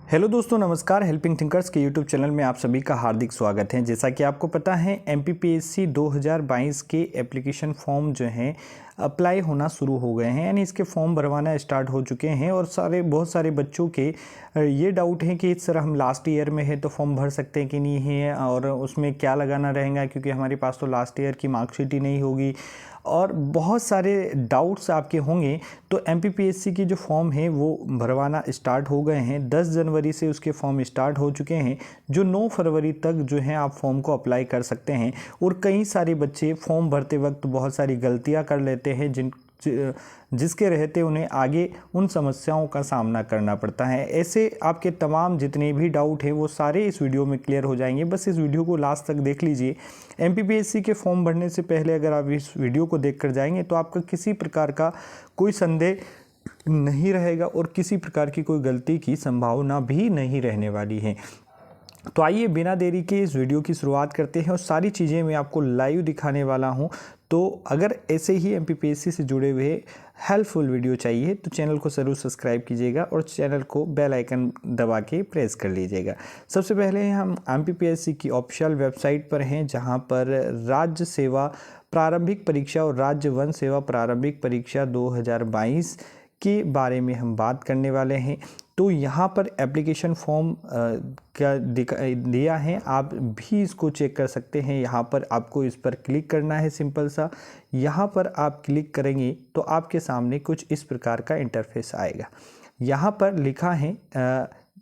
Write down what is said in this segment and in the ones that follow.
Hello दोस्तों, नमस्कार। Helping thinkers के यूट्यूब चैनल में आप सभी का हार्दिक स्वागत है। जैसा कि आपको पता है, एमपीपीएससी 2022 के एप्लीकेशन फॉर्म जो हैं अप्लाई होना शुरू हो गए हैं, यानी इसके फॉर्म भरवाना स्टार्ट हो चुके हैं। और बहुत सारे बच्चों के ये डाउट है कि सर हम लास्ट ईयर में है तो फॉर्म भर सकते हैं कि नहीं है, और उसमें क्या लगाना रहेगा क्योंकि हमारे पास तो लास्ट ईयर की मार्कशीट ही नहीं होगी, और बहुत सारे डाउट्स आपके होंगे। तो एमपीपीएससी की जो फॉर्म है वो भरवाना स्टार्ट हो गए हैं। 10 जनवरी से उसके फॉर्म स्टार्ट हो चुके हैं, जो 9 फरवरी तक जो है आप फॉर्म को अप्लाई कर सकते हैं। और कई सारे बच्चे फॉर्म भरते वक्त बहुत सारी गलतियां कर लेते हैं जिसके रहते उन्हें आगे उन समस्याओं का सामना करना पड़ता है। ऐसे आपके तमाम जितने भी डाउट हैं वो सारे इस वीडियो में क्लियर हो जाएंगे। बस इस वीडियो को लास्ट तक देख लीजिए। एमपीपीएससी के फॉर्म भरने से पहले अगर आप इस वीडियो को देख कर जाएंगे तो आपका किसी प्रकार का कोई संदेह नहीं रहेगा और किसी प्रकार की कोई गलती की संभावना भी नहीं रहने वाली है। तो आइए बिना देरी के इस वीडियो की शुरुआत करते हैं और सारी चीज़ें मैं आपको लाइव दिखाने वाला हूं। तो अगर ऐसे ही एमपीपीएससी से जुड़े हुए हेल्पफुल वीडियो चाहिए तो चैनल को ज़रूर सब्सक्राइब कीजिएगा और चैनल को बेल आइकन दबा के प्रेस कर लीजिएगा। सबसे पहले हम एमपीपीएससी की ऑफिशियल वेबसाइट पर हैं, जहां पर राज्य सेवा प्रारंभिक परीक्षा और राज्य वन सेवा प्रारंभिक परीक्षा 2022 के बारे में हम बात करने वाले हैं। तो यहाँ पर एप्लीकेशन फॉर्म क्या दिया है, आप भी इसको चेक कर सकते हैं। यहाँ पर आपको इस पर क्लिक करना है, सिंपल सा। यहाँ पर आप क्लिक करेंगे तो आपके सामने कुछ इस प्रकार का इंटरफेस आएगा। यहाँ पर लिखा है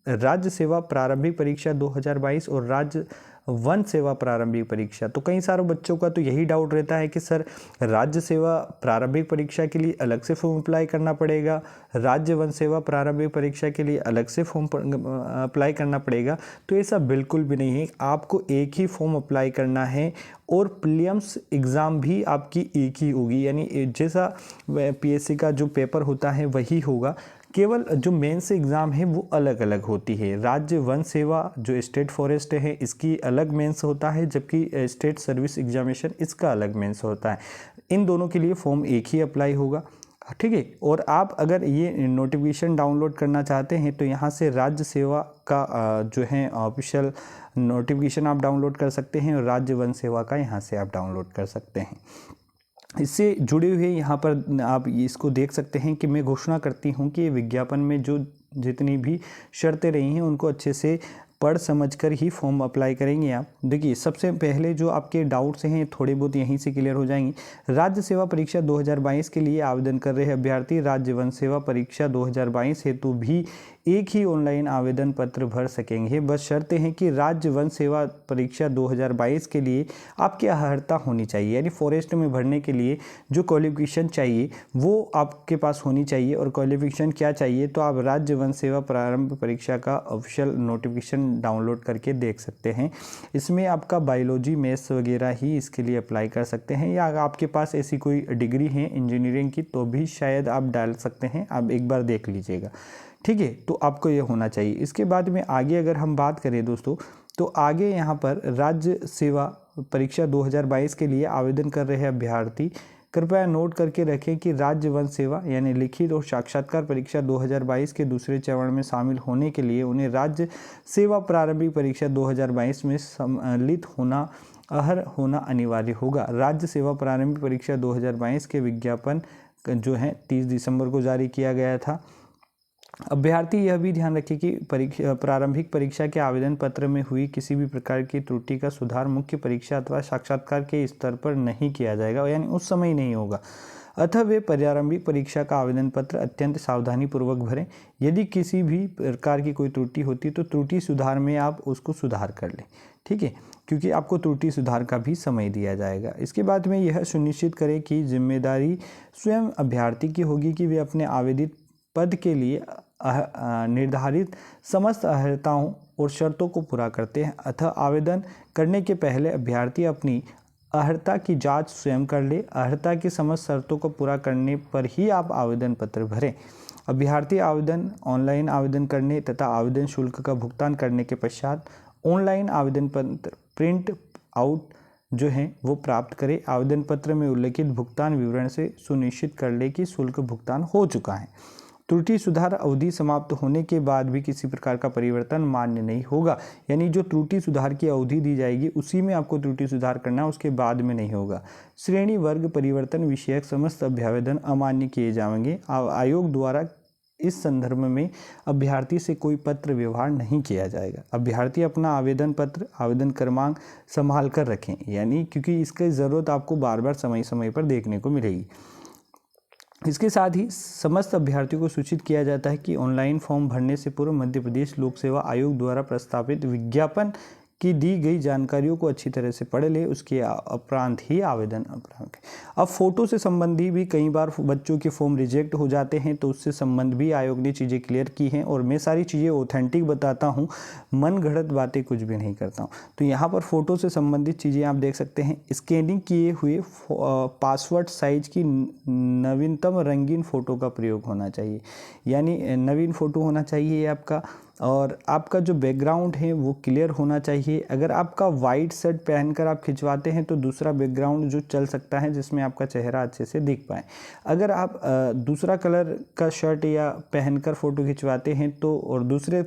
राज्य सेवा प्रारंभिक परीक्षा 2022 और राज्य वन सेवा प्रारंभिक परीक्षा। तो कई सारे बच्चों का तो यही डाउट रहता है कि सर राज्य सेवा प्रारंभिक परीक्षा के लिए अलग से फॉर्म अप्लाई करना पड़ेगा, राज्य वन सेवा प्रारंभिक परीक्षा के लिए अलग से फॉर्म अप्लाई करना पड़ेगा। तो ऐसा बिल्कुल भी नहीं है, आपको एक ही फॉर्म अप्लाई करना है और प्रीलिम्स एग्ज़ाम भी आपकी एक ही होगी, यानी जैसा पीएससी का जो पेपर होता है वही होगा। केवल जो मेंस एग्ज़ाम है वो अलग अलग होती है। राज्य वन सेवा जो स्टेट फॉरेस्ट है इसकी अलग मेंस होता है, जबकि स्टेट सर्विस एग्जामिनेशन इसका अलग मेंस होता है। इन दोनों के लिए फॉर्म एक ही अप्लाई होगा, ठीक है। और आप अगर ये नोटिफिकेशन डाउनलोड करना चाहते हैं तो यहाँ से राज्य सेवा का जो है ऑफिशियल नोटिफिकेशन आप डाउनलोड कर सकते हैं और राज्य वन सेवा का यहाँ से आप डाउनलोड कर सकते हैं। इससे जुड़े हुए यहाँ पर आप इसको देख सकते हैं कि मैं घोषणा करती हूँ कि विज्ञापन में जो जितनी भी शर्तें रही हैं उनको अच्छे से पढ़ समझकर ही फॉर्म अप्लाई करेंगे आप। देखिए, सबसे पहले जो आपके डाउट्स हैं थोड़े बहुत यहीं से क्लियर हो जाएंगे। राज्य सेवा परीक्षा 2022 के लिए आवेदन कर रहे अभ्यर्थी राज्य वन सेवा परीक्षा 2022 हेतु भी एक ही ऑनलाइन आवेदन पत्र भर सकेंगे। बस शर्तें हैं कि राज्य वन सेवा परीक्षा 2022 के लिए आपकी अर्हता होनी चाहिए, यानी फॉरेस्ट में भरने के लिए जो क्वालिफिकेशन चाहिए वो आपके पास होनी चाहिए। और क्वालिफिकेशन क्या चाहिए, तो आप राज्य वन सेवा प्रारंभ परीक्षा का ऑफिशियल नोटिफिकेशन डाउनलोड करके देख सकते हैं। इसमें आपका बायोलॉजी मैथ्स वगैरह ही इसके लिए अप्लाई कर सकते हैं, या आपके पास ऐसी कोई डिग्री है इंजीनियरिंग की तो भी शायद आप डाल सकते हैं। आप एक बार देख लीजिएगा, ठीक है। तो आपको ये होना चाहिए। इसके बाद में आगे अगर हम बात करें दोस्तों, तो आगे यहाँ पर राज्य सेवा परीक्षा 2022 के लिए आवेदन कर रहे अभ्यर्थी कृपया नोट करके रखें कि राज्य वन सेवा यानी लिखित और साक्षात्कार परीक्षा 2022 के दूसरे चरण में शामिल होने के लिए उन्हें राज्य सेवा प्रारंभिक परीक्षा 2022 में सम्मिलित होना अनिवार्य होगा। राज्य सेवा प्रारंभिक परीक्षा 2022 के विज्ञापन जो है 30 दिसंबर को जारी किया गया था। अभ्यर्थी यह भी ध्यान रखें कि प्रारंभिक परीक्षा के आवेदन पत्र में हुई किसी भी प्रकार की त्रुटि का सुधार मुख्य परीक्षा अथवा साक्षात्कार के स्तर पर नहीं किया जाएगा, यानी उस समय नहीं होगा। अतः वे प्रारंभिक परीक्षा का आवेदन पत्र अत्यंत सावधानी पूर्वक भरें। यदि किसी भी प्रकार की कोई त्रुटि होती तो त्रुटि सुधार में आप उसको सुधार कर लें, ठीक है, क्योंकि आपको त्रुटि सुधार का भी समय दिया जाएगा। इसके बाद में यह सुनिश्चित करें कि जिम्मेदारी स्वयं अभ्यर्थी की होगी कि वे अपने आवेदित पद के लिए निर्धारित समस्त अर्हताओं और शर्तों को पूरा करते हैं। अतः आवेदन करने के पहले अभ्यर्थी अपनी अर्हता की जांच स्वयं कर ले। अर्हता की समस्त शर्तों को पूरा करने पर ही आप आवेदन पत्र भरें। अभ्यर्थी आवेदन ऑनलाइन आवेदन करने तथा आवेदन शुल्क का भुगतान करने के पश्चात ऑनलाइन आवेदन पत्र प्रिंट आउट जो है वो प्राप्त करें। आवेदन पत्र में उल्लिखित भुगतान विवरण से सुनिश्चित कर ले कि शुल्क भुगतान हो चुका है। त्रुटि सुधार अवधि समाप्त होने के बाद भी किसी प्रकार का परिवर्तन मान्य नहीं होगा। यानी जो त्रुटि सुधार की अवधि दी जाएगी उसी में आपको त्रुटि सुधार करना है, उसके बाद में नहीं होगा। श्रेणी वर्ग परिवर्तन विषयक समस्त अभ्यावेदन अमान्य किए जाएंगे। आयोग द्वारा इस संदर्भ में अभ्यर्थी से कोई पत्र व्यवहार नहीं किया जाएगा। अभ्यर्थी अपना आवेदन पत्र, आवेदन क्रमांक संभाल कर रखें, यानी क्योंकि इसकी ज़रूरत आपको बार बार समय समय पर देखने को मिलेगी। इसके साथ ही समस्त अभ्यर्थियों को सूचित किया जाता है कि ऑनलाइन फॉर्म भरने से पूर्व मध्य प्रदेश लोक सेवा आयोग द्वारा प्रस्तावित विज्ञापन की दी गई जानकारियों को अच्छी तरह से पढ़ ले, उसके उपरांत ही आवेदन करें। अब फोटो से संबंधी भी कई बार बच्चों के फॉर्म रिजेक्ट हो जाते हैं, तो उससे संबंध भी आयोग ने चीज़ें क्लियर की हैं और मैं सारी चीज़ें ऑथेंटिक बताता हूं, मन गढ़ंत बातें कुछ भी नहीं करता हूं। तो यहाँ पर फ़ोटो से संबंधित चीज़ें आप देख सकते हैं। स्कैनिंग किए हुए पासवर्ड साइज की नवीनतम रंगीन फ़ोटो का प्रयोग होना चाहिए, यानी नवीन फ़ोटो होना चाहिए आपका, और आपका जो बैकग्राउंड है वो क्लियर होना चाहिए। अगर आपका वाइट शर्ट पहनकर आप खिंचवाते हैं तो दूसरा बैकग्राउंड जो चल सकता है जिसमें आपका चेहरा अच्छे से दिख पाए। अगर आप दूसरा कलर का शर्ट या पहनकर फ़ोटो खिंचवाते हैं तो और दूसरे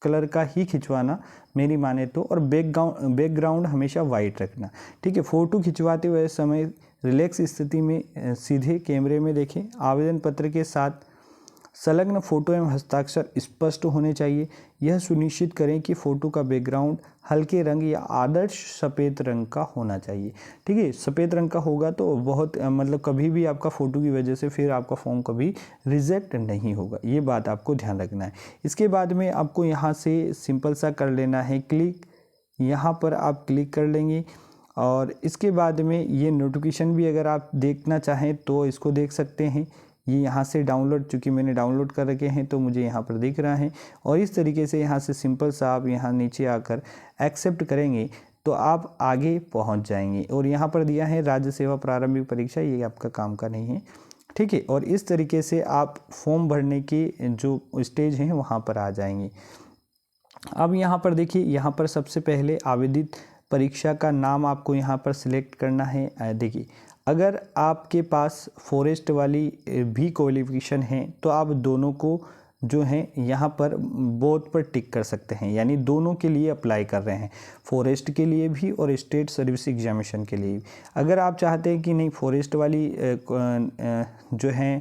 कलर का ही खिंचवाना मेरी माने तो, और बैकग्राउंड हमेशा वाइट रखना, ठीक है। फ़ोटो खिंचवाते हुए समय रिलैक्स स्थिति में सीधे कैमरे में देखें। आवेदन पत्र के साथ संलग्न फोटो एवं हस्ताक्षर स्पष्ट होने चाहिए। यह सुनिश्चित करें कि फ़ोटो का बैकग्राउंड हल्के रंग या आदर्श सफ़ेद रंग का होना चाहिए, ठीक है। सफ़ेद रंग का होगा तो बहुत मतलब कभी भी आपका फ़ोटो की वजह से फिर आपका फॉर्म कभी रिजेक्ट नहीं होगा, ये बात आपको ध्यान रखना है। इसके बाद में आपको यहाँ से सिंपल सा कर लेना है क्लिक, यहाँ पर आप क्लिक कर लेंगे और इसके बाद में ये नोटिफिकेशन भी अगर आप देखना चाहें तो इसको देख सकते हैं। ये यहाँ से डाउनलोड, चूँकि मैंने डाउनलोड कर रखे हैं तो मुझे यहाँ पर दिख रहा है, और इस तरीके से यहाँ से सिंपल सा आप यहाँ नीचे आकर एक्सेप्ट करेंगे तो आप आगे पहुँच जाएंगे। और यहाँ पर दिया है राज्य सेवा प्रारंभिक परीक्षा, ये आपका काम का नहीं है, ठीक है। और इस तरीके से आप फॉर्म भरने के जो स्टेज हैं वहाँ पर आ जाएंगे। अब यहाँ पर देखिए, यहाँ पर सबसे पहले आवेदित परीक्षा का नाम आपको यहाँ पर सिलेक्ट करना है। देखिए, अगर आपके पास फॉरेस्ट वाली भी क्वालिफिकेशन है तो आप दोनों को जो है यहाँ पर बोथ पर टिक कर सकते हैं, यानी दोनों के लिए अप्लाई कर रहे हैं, फॉरेस्ट के लिए भी और स्टेट सर्विस एग्जामिनेशन के लिए भी। अगर आप चाहते हैं कि नहीं फॉरेस्ट वाली जो है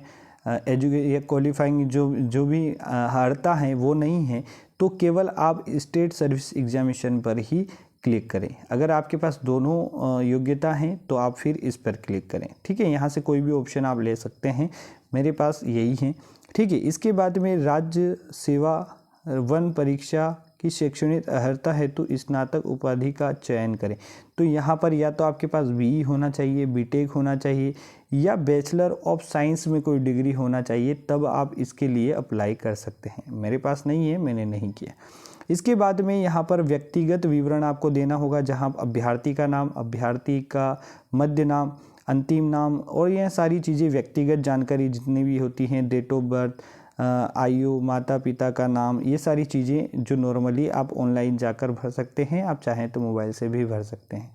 या क्वालिफाइंग जो भी अर्हता है वो नहीं है, तो केवल आप स्टेट सर्विस एग्जामिनेशन पर ही क्लिक करें। अगर आपके पास दोनों योग्यता हैं तो आप फिर इस पर क्लिक करें, ठीक है। यहाँ से कोई भी ऑप्शन आप ले सकते हैं, मेरे पास यही है, ठीक है। इसके बाद में राज्य सेवा वन परीक्षा की शैक्षणिक अर्हता हेतु स्नातक उपाधि का चयन करें। तो यहाँ पर या तो आपके पास बीई होना चाहिए, बीटेक होना चाहिए, या बैचलर ऑफ साइंस में कोई डिग्री होना चाहिए, तब आप इसके लिए अप्लाई कर सकते हैं। मेरे पास नहीं है, मैंने नहीं किया। इसके बाद में यहाँ पर व्यक्तिगत विवरण आपको देना होगा, जहाँ अभ्यर्थी का नाम, अभ्यर्थी का मध्य नाम, अंतिम नाम, और यह सारी चीज़ें व्यक्तिगत जानकारी जितनी भी होती हैं, डेट ऑफ बर्थ, आयु, माता पिता का नाम, ये सारी चीज़ें जो नॉर्मली आप ऑनलाइन जाकर भर सकते हैं, आप चाहें तो मोबाइल से भी भर सकते हैं।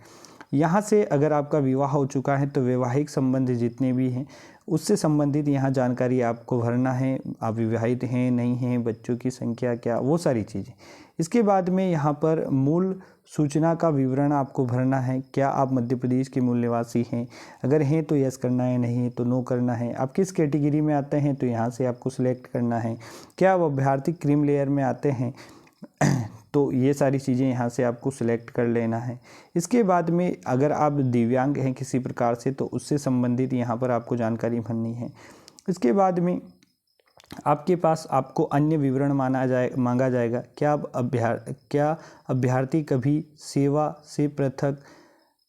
यहाँ से अगर आपका विवाह हो चुका है तो वैवाहिक संबंध जितने भी हैं उससे संबंधित यहाँ जानकारी आपको भरना है, आप विवाहित हैं नहीं हैं, बच्चों की संख्या क्या, वो सारी चीज़ें। इसके बाद में यहाँ पर मूल सूचना का विवरण आपको भरना है, क्या आप मध्य प्रदेश के मूल निवासी हैं, अगर हैं तो यस करना है, नहीं है तो नो करना है। आप किस कैटेगरी में आते हैं तो यहाँ से आपको सिलेक्ट करना है, क्या आप अभ्यर्थी क्रीम लेयर में आते हैं तो ये सारी चीज़ें यहाँ से आपको सिलेक्ट कर लेना है। इसके बाद में अगर आप दिव्यांग हैं किसी प्रकार से तो उससे संबंधित यहाँ पर आपको जानकारी भरनी है। इसके बाद में आपके पास आपको अन्य विवरण मांगा जाएगा, क्या अभ्यर्थी कभी सेवा से पृथक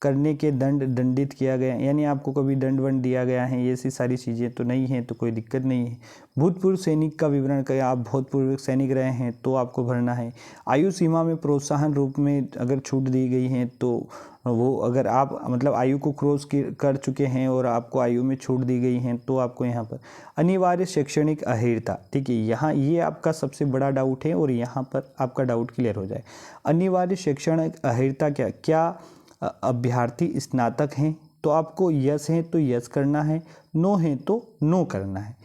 करने के दंडित किया गया, यानी आपको कभी दंड वंड दिया गया है, ये सारी चीज़ें तो नहीं हैं तो कोई दिक्कत नहीं है। भूतपूर्व सैनिक का विवरण, क्या आप भूतपूर्व सैनिक रहे हैं तो आपको भरना है। आयु सीमा में प्रोत्साहन रूप में अगर छूट दी गई है तो वो, अगर आप मतलब आयु को क्रॉस कर चुके हैं और आपको आयु में छूट दी गई हैं तो आपको यहाँ पर अनिवार्य शैक्षणिक अर्हता, ठीक है। यहाँ ये आपका सबसे बड़ा डाउट है और यहाँ पर आपका डाउट क्लियर हो जाए। अनिवार्य शैक्षणिक अर्हता क्या अभ्यर्थी स्नातक हैं तो आपको यस है तो यस करना है, नो है तो नो करना है।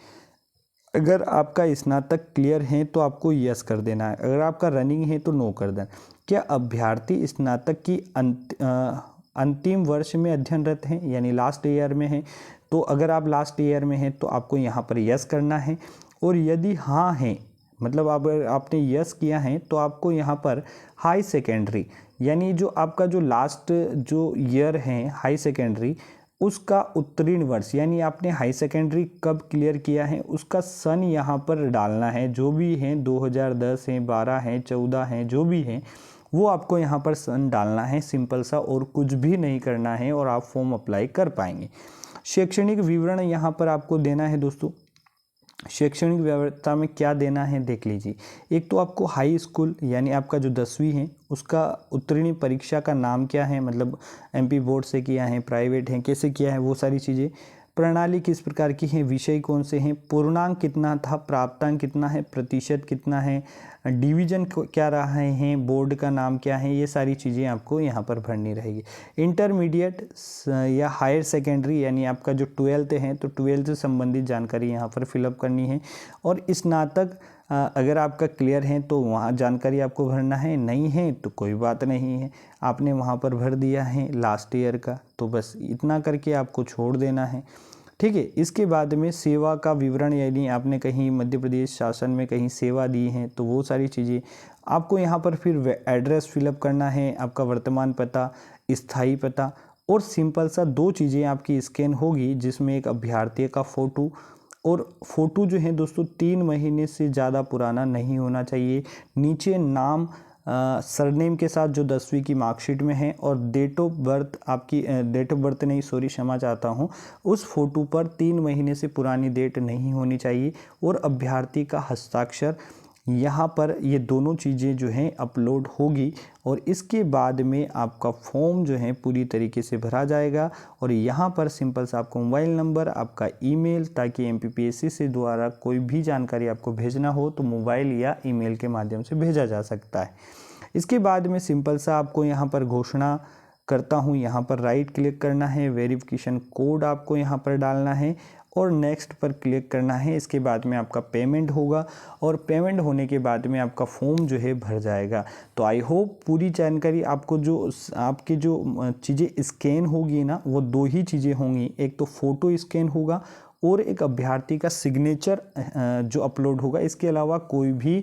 अगर आपका स्नातक क्लियर है तो आपको यस कर देना है, अगर आपका रनिंग है तो नो कर देना। क्या अभ्यर्थी स्नातक की अंतिम वर्ष में अध्ययनरत हैं, यानी लास्ट ईयर में हैं? तो अगर आप लास्ट ईयर में हैं तो आपको यहाँ पर यस करना है। और यदि हाँ है, मतलब आपने यस किया है, तो आपको यहाँ पर हाई सेकेंडरी, यानी जो आपका जो लास्ट जो ईयर है हाई सेकेंडरी, उसका उत्तीर्ण वर्ष, यानी आपने हाई सेकेंडरी कब क्लियर किया है उसका सन यहाँ पर डालना है। जो भी हैं 2010 हैं, 12 हैं, 14 हैं, जो भी हैं वो आपको यहाँ पर सन डालना है, सिंपल सा, और कुछ भी नहीं करना है और आप फॉर्म अप्लाई कर पाएंगे। शैक्षणिक विवरण यहाँ पर आपको देना है दोस्तों। शैक्षणिक व्यवस्था में क्या देना है देख लीजिए। एक तो आपको हाई स्कूल, यानी आपका जो 10वीं है उसका उत्तीर्ण परीक्षा का नाम क्या है, मतलब एमपी बोर्ड से किया है, प्राइवेट है, कैसे किया है, वो सारी चीज़ें। प्रणाली किस प्रकार की है, विषय कौन से हैं, पूर्णांक कितना था, प्राप्तांक कितना है, प्रतिशत कितना है, डिवीजन क्या रहा है, बोर्ड का नाम क्या है, ये सारी चीज़ें आपको यहाँ पर भरनी रहेगी। इंटरमीडिएट या हायर सेकेंडरी, यानी आपका जो 12th है तो 12th से संबंधित जानकारी यहाँ पर फिलअप करनी है। और स्नातक अगर आपका क्लियर है तो वहाँ जानकारी आपको भरना है, नहीं है तो कोई बात नहीं है, आपने वहाँ पर भर दिया है लास्ट ईयर का, तो बस इतना करके आपको छोड़ देना है। ठीक है। इसके बाद में सेवा का विवरण, यानी आपने कहीं मध्य प्रदेश शासन में कहीं सेवा दी है तो वो सारी चीज़ें आपको यहाँ पर फिर एड्रेस फिलअप करना है, आपका वर्तमान पता, स्थायी पता, और सिंपल सा 2 चीज़ें आपकी स्कैन होगी, जिसमें एक अभ्यर्थी का फ़ोटो, और फ़ोटो जो है दोस्तों 3 महीने से ज़्यादा पुराना नहीं होना चाहिए। नीचे नाम, सरनेम के साथ जो 10वीं की मार्कशीट में है, और डेट ऑफ बर्थ आपकी, डेट ऑफ बर्थ नहीं, सॉरी क्षमा चाहता हूँ, उस फोटो पर 3 महीने से पुरानी डेट नहीं होनी चाहिए, और अभ्यर्थी का हस्ताक्षर, यहाँ पर ये दोनों चीज़ें जो हैं अपलोड होगी। और इसके बाद में आपका फॉर्म जो है पूरी तरीके से भरा जाएगा, और यहाँ पर सिंपल सा आपको मोबाइल नंबर, आपका ईमेल, ताकि एमपीपीएससी से द्वारा कोई भी जानकारी आपको भेजना हो तो मोबाइल या ईमेल के माध्यम से भेजा जा सकता है। इसके बाद में सिंपल सा आपको यहाँ पर घोषणा करता हूँ, यहाँ पर राइट क्लिक करना है, वेरिफिकेशन कोड आपको यहाँ पर डालना है और नेक्स्ट पर क्लिक करना है। इसके बाद में आपका पेमेंट होगा, और पेमेंट होने के बाद में आपका फॉर्म जो है भर जाएगा। तो आई होप पूरी जानकारी आपको, जो आपकी जो चीज़ें स्कैन होगी ना, वो 2 ही चीज़ें होंगी, एक तो फ़ोटो स्कैन होगा और एक अभ्यर्थी का सिग्नेचर जो अपलोड होगा। इसके अलावा कोई भी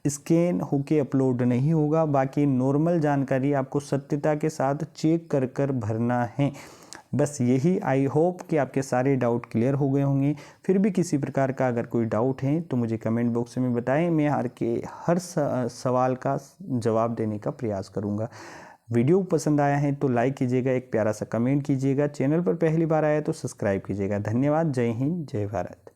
स्कैन होके अपलोड नहीं होगा। बाकी नॉर्मल जानकारी आपको सत्यता के साथ चेक कर कर भरना है। बस यही, आई होप कि आपके सारे डाउट क्लियर हो गए होंगे। फिर भी किसी प्रकार का अगर कोई डाउट है तो मुझे कमेंट बॉक्स में बताएं, मैं हर सवाल का जवाब देने का प्रयास करूंगा। वीडियो पसंद आया है तो लाइक कीजिएगा, एक प्यारा सा कमेंट कीजिएगा, चैनल पर पहली बार आया तो सब्सक्राइब कीजिएगा। धन्यवाद। जय हिंद, जय भारत।